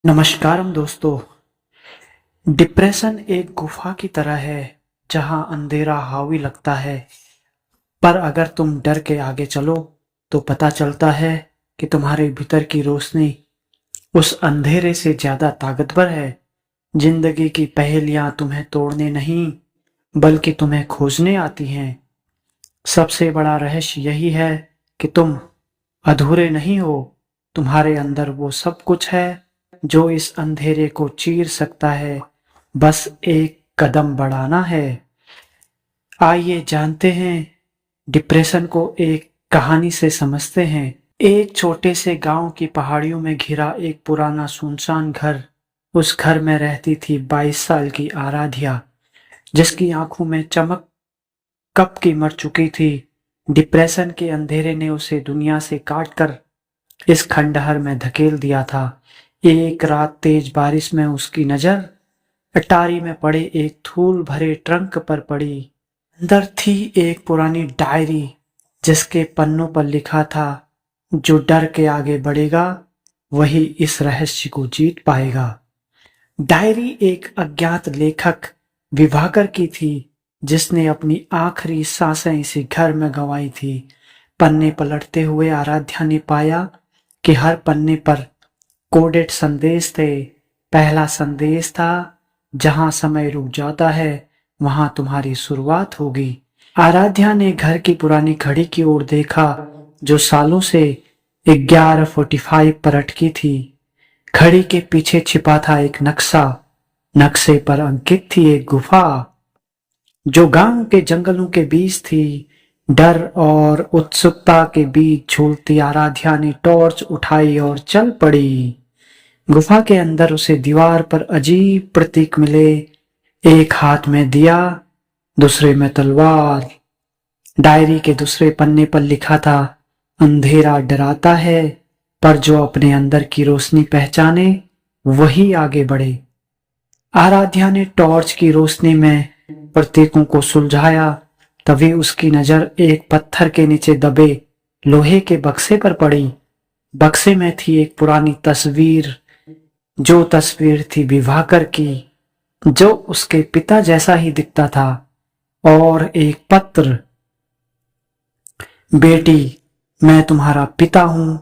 नमस्कारम दोस्तों। डिप्रेशन एक गुफा की तरह है जहां अंधेरा हावी लगता है, पर अगर तुम डर के आगे चलो तो पता चलता है कि तुम्हारे भीतर की रोशनी उस अंधेरे से ज्यादा ताकतवर है। जिंदगी की पहेलियां तुम्हें तोड़ने नहीं बल्कि तुम्हें खोजने आती हैं। सबसे बड़ा रहस्य यही है कि तुम अधूरे नहीं हो। तुम्हारे अंदर वो सब कुछ है जो इस अंधेरे को चीर सकता है। बस एक कदम बढ़ाना है। आइए जानते हैं, डिप्रेशन को एक कहानी से समझते हैं। एक छोटे से गांव की पहाड़ियों में घिरा एक पुराना सुनसान घर। उस घर में रहती थी 22 साल की आराध्या, जिसकी आंखों में चमक कब की मर चुकी थी। डिप्रेशन के अंधेरे ने उसे दुनिया से काटकर इस खंडहर में धकेल दिया था। एक रात तेज बारिश में उसकी नजर अटारी में पड़े एक धूल भरे ट्रंक पर पड़ी। अंदर थी एक पुरानी डायरी, जिसके पन्नों पर लिखा था, जो डर के आगे बढ़ेगा वही इस रहस्य को जीत पाएगा। डायरी एक अज्ञात लेखक विभाकर की थी, जिसने अपनी आखिरी सांसें इसी घर में गंवाई थी। पन्ने पलटते हुए आराध्या ने पाया कि हर पन्ने पर कोडेड संदेश थे। पहला संदेश था, जहां समय रुक जाता है वहां तुम्हारी शुरुआत होगी। आराध्या ने घर की पुरानी घड़ी की ओर देखा, जो सालों से 11:45 पर अटकी थी। घड़ी के पीछे छिपा था एक नक्शा। नक्शे पर अंकित थी एक गुफा, जो गांव के जंगलों के बीच थी। डर और उत्सुकता के बीच झूलती आराध्या ने टॉर्च उठाई और चल पड़ी। गुफा के अंदर उसे दीवार पर अजीब प्रतीक मिले। एक हाथ में दिया, दूसरे में तलवार। डायरी के दूसरे पन्ने पर लिखा था, अंधेरा डराता है, पर जो अपने अंदर की रोशनी पहचाने वही आगे बढ़े। आराध्या ने टॉर्च की रोशनी में प्रतीकों को सुलझाया। तभी उसकी नजर एक पत्थर के नीचे दबे लोहे के बक्से पर पड़ी। बक्से में थी एक पुरानी तस्वीर, जो तस्वीर थी विभाकर की, जो उसके पिता जैसा ही दिखता था। और एक पत्र, बेटी, मैं तुम्हारा पिता हूं।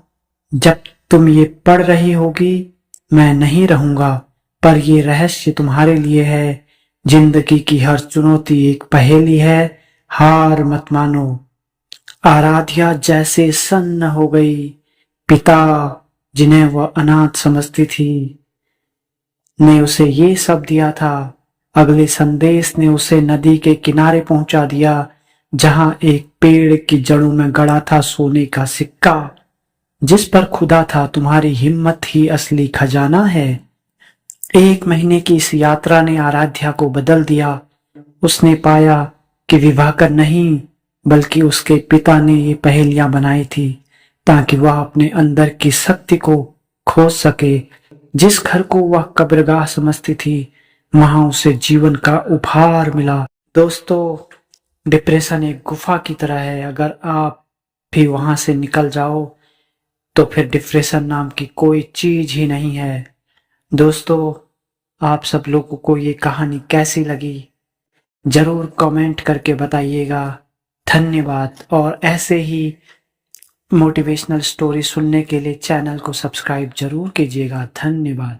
जब तुम ये पढ़ रही होगी मैं नहीं रहूंगा, पर ये रहस्य तुम्हारे लिए है। जिंदगी की हर चुनौती एक पहेली है, हार मत मानो। आराध्या जैसे सन्न हो गई। पिता, जिन्हें वह अनाथ समझती थी, ने उसे ये सब दिया था। अगले संदेश ने उसे नदी के किनारे पहुंचा दिया, जहां एक पेड़ की जड़ों में गड़ा था सोने का सिक्का, जिस पर खुदा था, तुम्हारी हिम्मत ही असली खजाना है। 1 महीने की इस यात्रा ने आराध्या को बदल दिया। उसने पाया कि विभाकर नहीं बल्कि उसके पिता ने ये पहेलियां बनाई थी, ताकि वह अपने अंदर की शक्ति को खोज सके। जिस घर को वह कब्रगाह समझती थी, वहां उसे जीवन का उपहार मिला। दोस्तों, डिप्रेशन एक गुफा की तरह है। अगर आप भी वहां से निकल जाओ तो फिर डिप्रेशन नाम की कोई चीज ही नहीं है। दोस्तों, आप सब लोगों को ये कहानी कैसी लगी जरूर कमेंट करके बताइएगा। धन्यवाद। और ऐसे ही मोटिवेशनल स्टोरी सुनने के लिए चैनल को सब्सक्राइब जरूर कीजिएगा। धन्यवाद।